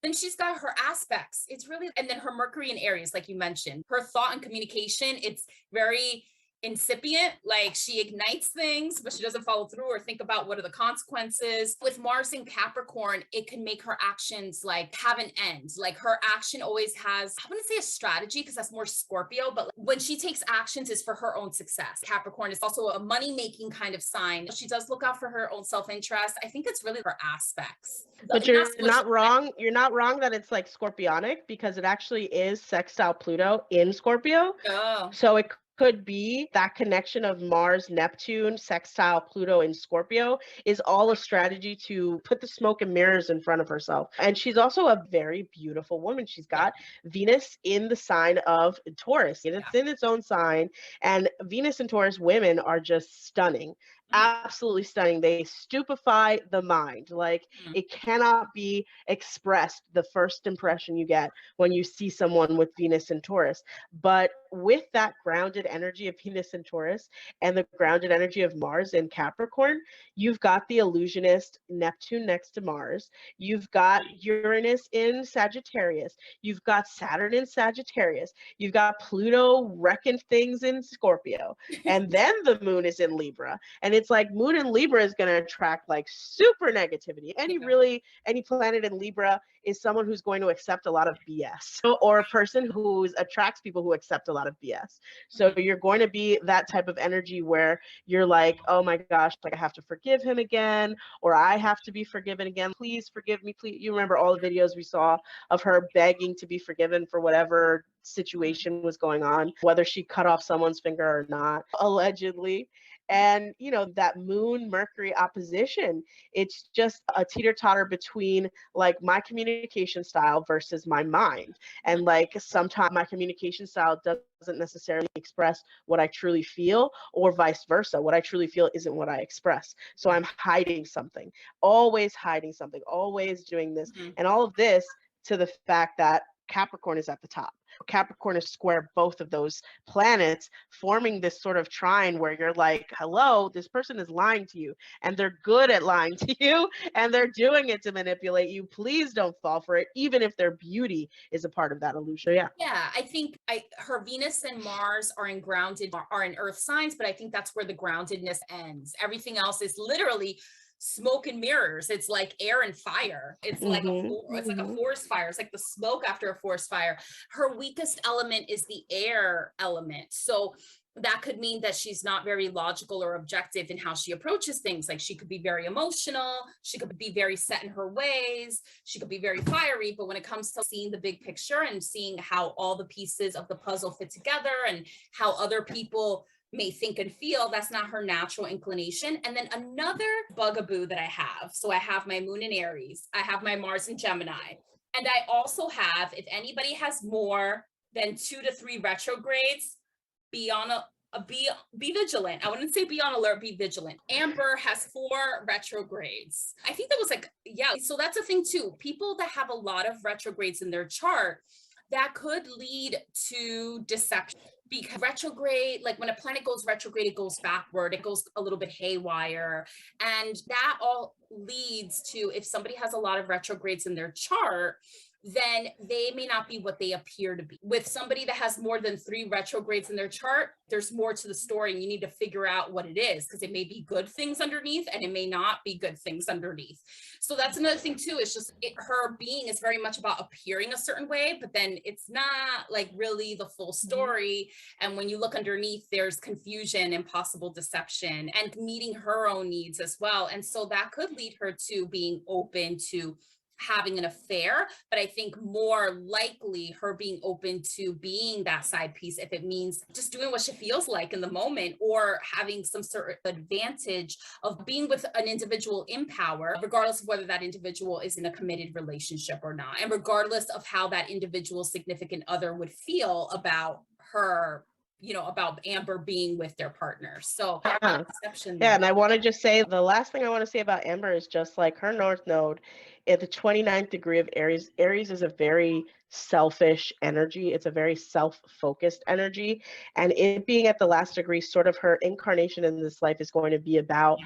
Then she's got her aspects. It's really, and then her Mercury in Aries, like you mentioned, her thought and communication, it's very incipient, like she ignites things, but she doesn't follow through or think about what are the consequences. With Mars in Capricorn, it can make her actions like have an end. Like her action always has, I wouldn't say a strategy because that's more Scorpio, but when she takes actions is for her own success. Capricorn is also a money-making kind of sign. She does look out for her own self-interest. I think it's really her aspects. But you're not wrong. You're not wrong that it's like Scorpionic, because it actually is sextile Pluto in Scorpio. Oh. So it could be that connection of Mars, Neptune, sextile Pluto in Scorpio is all a strategy to put the smoke and mirrors in front of herself. And she's also a very beautiful woman. She's got Venus in the sign of Taurus, and it's in its own sign. And Venus and Taurus women are just stunning. Absolutely stunning. They stupefy the mind. Like it cannot be expressed, the first impression you get when you see someone with Venus and Taurus. But with that grounded energy of Venus and Taurus and the grounded energy of Mars in Capricorn, you've got the illusionist Neptune next to Mars. You've got Uranus in Sagittarius. You've got Saturn in Sagittarius. You've got Pluto wrecking things in Scorpio. And then the moon is in Libra. And And it's like Moon in Libra is going to attract like super negativity. Any planet in Libra is someone who's going to accept a lot of BS, or a person who attracts people who accept a lot of BS. So you're going to be that type of energy where you're like, oh my gosh, like I have to forgive him again, or I have to be forgiven again. Please forgive me. Please. You remember all the videos we saw of her begging to be forgiven for whatever situation was going on, whether she cut off someone's finger or not, allegedly. And, you know, that Moon Mercury opposition, it's just a teeter-totter between like my communication style versus my mind. And like sometimes my communication style doesn't necessarily express what I truly feel, or vice versa. What I truly feel isn't what I express. So I'm hiding something, always hiding something, always doing this. And all of this to the fact that Capricorn is at the top. Capricorn is square both of those planets, forming this sort of trine where you're like, hello, this person is lying to you, and they're good at lying to you, and they're doing it to manipulate you. Please don't fall for it, even if their beauty is a part of that illusion. Yeah, I think her Venus and Mars are in earth signs, but I think that's where the groundedness ends. Everything else is literally smoke and mirrors. It's like air and fire. It's like it's like a forest fire. It's like the smoke after a forest fire. Her weakest element is the air element. So that could mean that she's not very logical or objective in how she approaches things. Like she could be very emotional. She could be very set in her ways. She could be very fiery. But when it comes to seeing the big picture and seeing how all the pieces of the puzzle fit together and how other people may think and feel, that's not her natural inclination. And then another bugaboo that I have, so I have my Moon in Aries, I have my Mars in Gemini, and I also have, if anybody has more than 2 to 3 retrogrades, be vigilant. I wouldn't say be on alert, be vigilant. Amber has 4 retrogrades. I think that was like, yeah, so that's a thing too. People that have a lot of retrogrades in their chart, that could lead to deception. Because retrograde, like when a planet goes retrograde, it goes backward, it goes a little bit haywire. And that all leads to, if somebody has a lot of retrogrades in their chart, then they may not be what they appear to be. With somebody that has more than 3 retrogrades in their chart, there's more to the story, and you need to figure out what it is, because it may be good things underneath and it may not be good things underneath. So that's another thing too. It's just her being is very much about appearing a certain way, but then it's not like really the full story. And when you look underneath, there's confusion and possible deception and meeting her own needs as well. And so that could lead her to being open to having an affair, but I think more likely her being open to being that side piece if it means just doing what she feels like in the moment, or having some sort of advantage of being with an individual in power, regardless of whether that individual is in a committed relationship or not, and regardless of how that individual's significant other would feel about her, you know, about Amber being with their partner. So and I want to just say, the last thing I want to say about Amber is just like her North Node at the 29th degree of Aries. Aries is a very selfish energy. It's a very self-focused energy. And it being at the last degree, sort of her incarnation in this life is going to be about,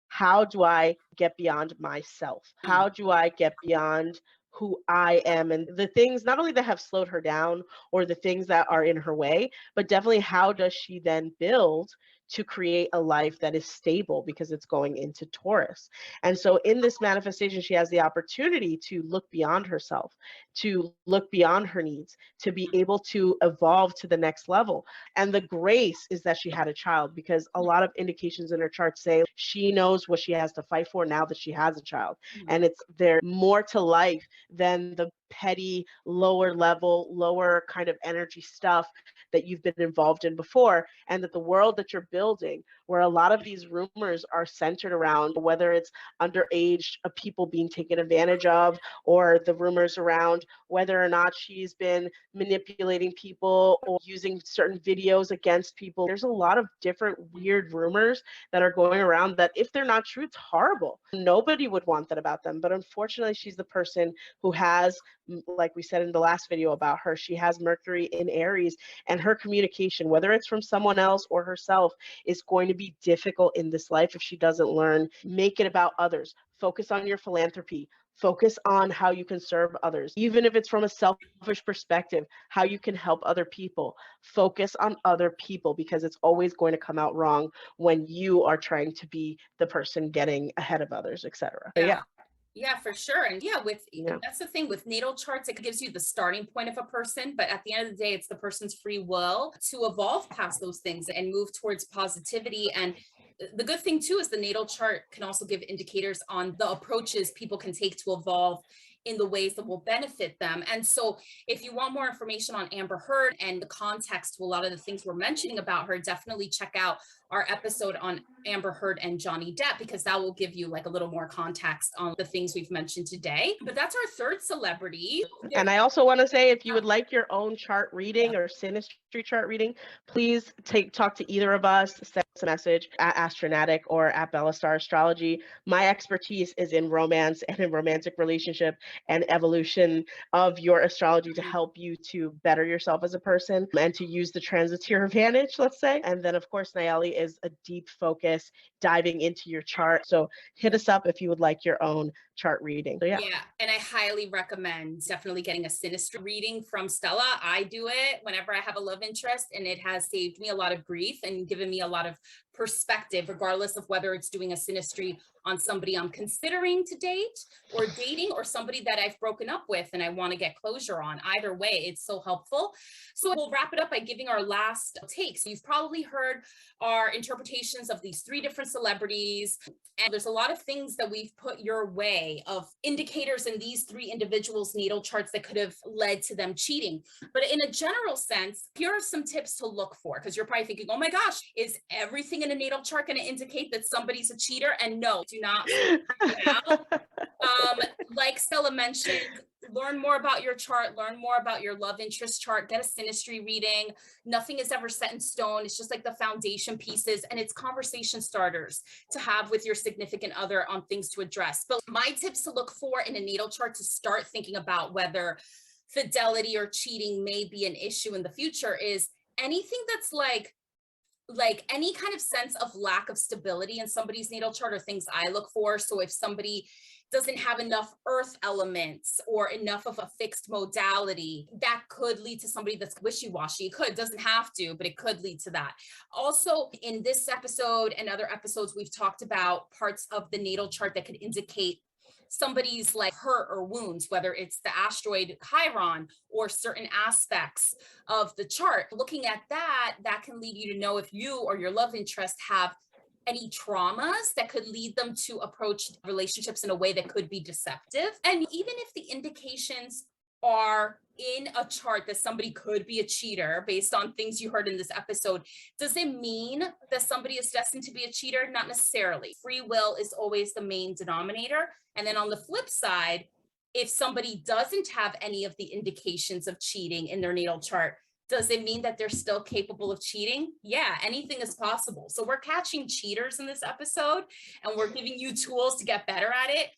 how do I get beyond myself? How do I get beyond who I am, and the things not only that have slowed her down or the things that are in her way, but definitely how does she then build to create a life that is stable, because it's going into Taurus. And so in this manifestation, she has the opportunity to look beyond herself, to look beyond her needs, to be able to evolve to the next level. And the grace is that she had a child, because a lot of indications in her chart say she knows what she has to fight for now that she has a child. And it's there more to life than the petty, lower level, lower kind of energy stuff that you've been involved in before. And that the world that you're building, where a lot of these rumors are centered around, whether it's underage people being taken advantage of, or the rumors around whether or not she's been manipulating people or using certain videos against people. There's a lot of different weird rumors that are going around that, if they're not true, it's horrible. Nobody would want that about them. But unfortunately, she's the person who has Like we said in the last video about her, she has Mercury in Aries, and her communication, whether it's from someone else or herself, is going to be difficult in this life if she doesn't learn. Make it about others. Focus on your philanthropy. Focus on how you can serve others, even if it's from a selfish perspective, how you can help other people. Focus on other people, because it's always going to come out wrong when you are trying to be the person getting ahead of others, etc. So yeah. Yeah, for sure. And that's the thing with natal charts, it gives you the starting point of a person, but at the end of the day, it's the person's free will to evolve past those things and move towards positivity. And the good thing too is the natal chart can also give indicators on the approaches people can take to evolve in the ways that will benefit them. And so if you want more information on Amber Heard and the context to a lot of the things we're mentioning about her, definitely check out our episode on Amber Heard and Johnny Depp, because that will give you like a little more context on the things we've mentioned today. But that's our third celebrity. And I also want to say, if you would like your own chart reading or synastry chart reading, please talk to either of us. Send us a message at Astronatic or at Bellastar Astrology. My expertise is in romance and in romantic relationship and evolution of your astrology to help you to better yourself as a person and to use the transits to your advantage, let's say. And then, of course, Nayeli is a deep focus diving into your chart. So hit us up if you would like your own chart reading. So, yeah, and I highly recommend definitely getting a synastry reading from Stella. I do it whenever I have a love interest, and it has saved me a lot of grief and given me a lot of perspective, regardless of whether it's doing a synastry on somebody I'm considering to date or dating, or somebody that I've broken up with and I want to get closure on. Either way, it's so helpful. So we'll wrap it up by giving our last takes. You've probably heard our interpretations of these three different celebrities, and there's a lot of things that we've put your way of indicators in these three individuals' natal charts that could have led to them cheating. But in a general sense, here are some tips to look for, because you're probably thinking, oh my gosh, is everything in a natal chart going to indicate that somebody's a cheater? And no, do not. Like Stella mentioned, learn more about your chart, learn more about your love interest chart, get a synastry reading. Nothing is ever set in stone. It's just like the foundation pieces, and it's conversation starters to have with your significant other on things to address. But my tips to look for in a natal chart to start thinking about whether fidelity or cheating may be an issue in the future is anything that's like any kind of sense of lack of stability in somebody's natal chart are things I look for. So if somebody doesn't have enough earth elements or enough of a fixed modality, that could lead to somebody that's wishy-washy. It doesn't have to, but it could lead to that. Also, in this episode and other episodes, we've talked about parts of the natal chart that could indicate somebody's like hurt or wounds, whether it's the asteroid Chiron or certain aspects of the chart. Looking at that can lead you to know if you or your love interest have any traumas that could lead them to approach relationships in a way that could be deceptive. And even if the indications are in a chart that somebody could be a cheater based on things you heard in this episode, does it mean that somebody is destined to be a cheater? Not necessarily. Free will is always the main denominator. And then on the flip side, if somebody doesn't have any of the indications of cheating in their natal chart, does it mean that they're still capable of cheating? Yeah, anything is possible. So we're catching cheaters in this episode, and we're giving you tools to get better at it.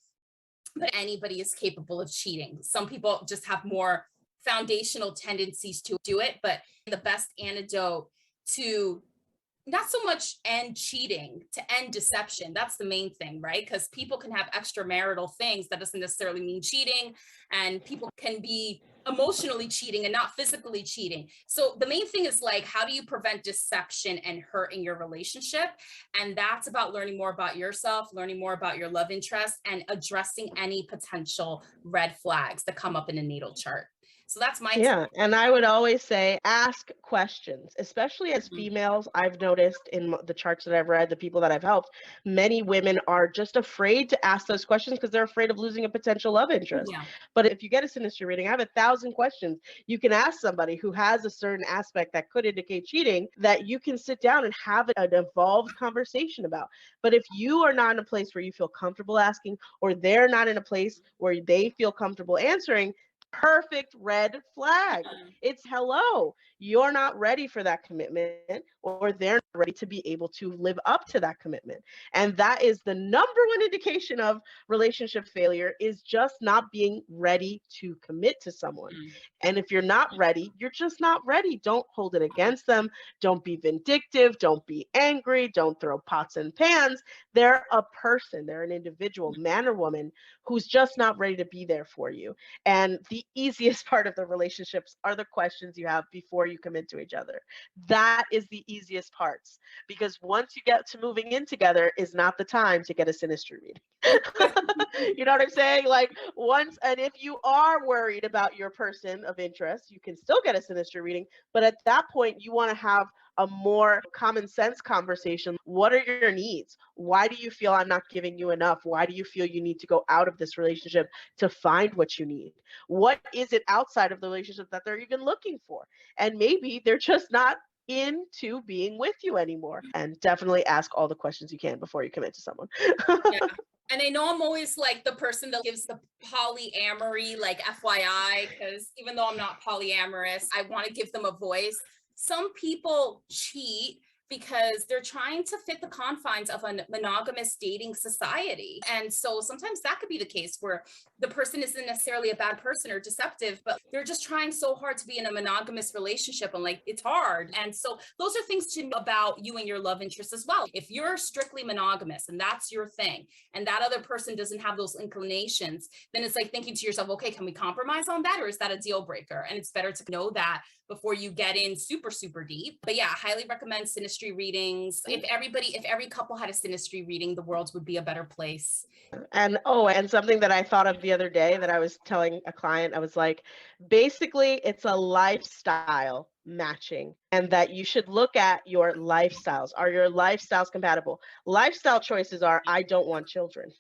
But anybody is capable of cheating. Some people just have more foundational tendencies to do it, but the best antidote to not so much end cheating, to end deception. That's the main thing, right? Because people can have extramarital things. That doesn't necessarily mean cheating. And people can be emotionally cheating and not physically cheating. So the main thing is like, how do you prevent deception and hurt in your relationship? And that's about learning more about yourself, learning more about your love interest, and addressing any potential red flags that come up in a natal chart. So that's my tip. And I would always say, ask questions, especially as females. I've noticed in the charts that I've read, the people that I've helped, many women are just afraid to ask those questions because they're afraid of losing a potential love interest. But if you get a synastry reading, I have 1,000 questions you can ask somebody who has a certain aspect that could indicate cheating, that you can sit down and have an evolved conversation about. But if you are not in a place where you feel comfortable asking, or they're not in a place where they feel comfortable answering, perfect red flag. It's hello, you're not ready for that commitment, or they're not ready to be able to live up to that commitment. And that is the number one indication of relationship failure, is just not being ready to commit to someone. And if you're not ready, you're just not ready. Don't hold it against them. Don't be vindictive. Don't be angry. Don't throw pots and pans. They're a person. They're an individual, man or woman, who's just not ready to be there for you. And the easiest part of the relationships are the questions you have before you commit to each other. That is the easiest parts, because once you get to moving in together is not the time to get a synastry reading. You know what I'm saying? Like once, and if you are worried about your person of interest, you can still get a synastry reading. But at that point, you want to have a more common sense conversation. What are your needs? Why do you feel I'm not giving you enough? Why do you feel you need to go out of this relationship to find what you need? What is it outside of the relationship that they're even looking for? And maybe they're just not into being with you anymore. And definitely ask all the questions you can before you commit to someone. Yeah. And I know I'm always like the person that gives the polyamory, like FYI, because even though I'm not polyamorous, I want to give them a voice. Some people cheat because they're trying to fit the confines of a monogamous dating society. And so sometimes that could be the case where the person isn't necessarily a bad person or deceptive, but they're just trying so hard to be in a monogamous relationship, and like it's hard. And so those are things to know about you and your love interest as well. If you're strictly monogamous and that's your thing, and that other person doesn't have those inclinations, then it's like thinking to yourself, okay, can we compromise on that, or is that a deal breaker? And it's better to know that before you get in super, super deep. But yeah, highly recommend synastry readings. If every couple had a synastry reading, the world would be a better place. And and something that I thought of the other day that I was telling a client, I was like, basically, it's a lifestyle matching, and that you should look at your lifestyles. Are your lifestyles compatible? Lifestyle choices are, I don't want children,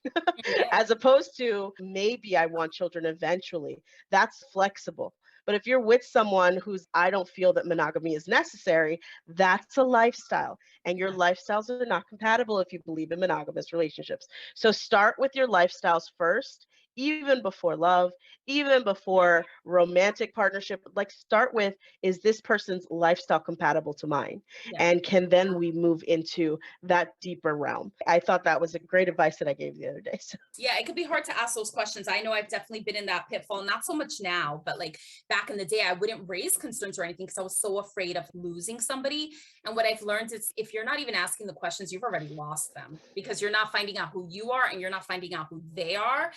as opposed to maybe I want children eventually. That's flexible. But if you're with someone who's, I don't feel that monogamy is necessary, that's a lifestyle. And your lifestyles are not compatible if you believe in monogamous relationships. So start with your lifestyles first, even before love, even before romantic partnership. Like start with, is this person's lifestyle compatible to mine? Yeah. And can then we move into that deeper realm? I thought that was a great advice that I gave the other day. So. Yeah, it could be hard to ask those questions. I know I've definitely been in that pitfall, not so much now, but like back in the day, I wouldn't raise concerns or anything because I was so afraid of losing somebody. And what I've learned is if you're not even asking the questions, you've already lost them, because you're not finding out who you are and you're not finding out who they are,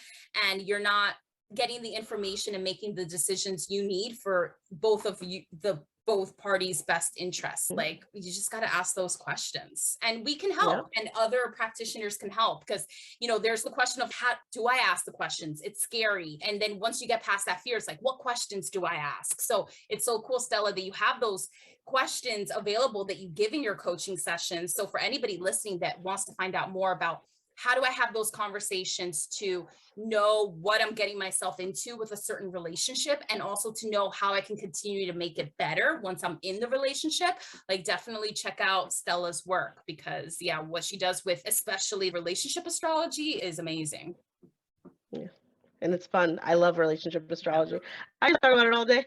and you're not getting the information and making the decisions you need for both of you, both parties' best interests. Like you just got to ask those questions, and we can help. Yeah. And other practitioners can help, because there's the question of, how do I ask the questions? It's scary. And then once you get past that fear, it's like, what questions do I ask? So it's so cool, Stella, that you have those questions available that you give in your coaching sessions. So for anybody listening that wants to find out more about how do I have those conversations to know what I'm getting myself into with a certain relationship, and also to know how I can continue to make it better once I'm in the relationship, like definitely check out Stella's work, because yeah, what she does with especially relationship astrology is amazing. Yeah. And it's fun. I love relationship astrology. I talk about it all day.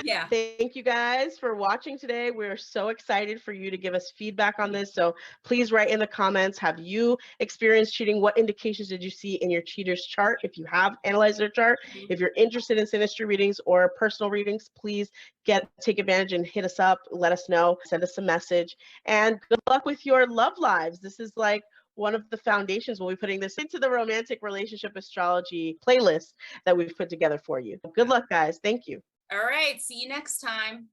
Yeah. Thank you guys for watching today. We're so excited for you to give us feedback on this. So please write in the comments, have you experienced cheating? What indications did you see in your cheater's chart? If you have analyzed their chart, if you're interested in synastry readings or personal readings, please take advantage and hit us up. Let us know. Send us a message. And good luck with your love lives. This is like one of the foundations. We'll be putting this into the romantic relationship astrology playlist that we've put together for you. Good luck, guys. Thank you. All right. See you next time.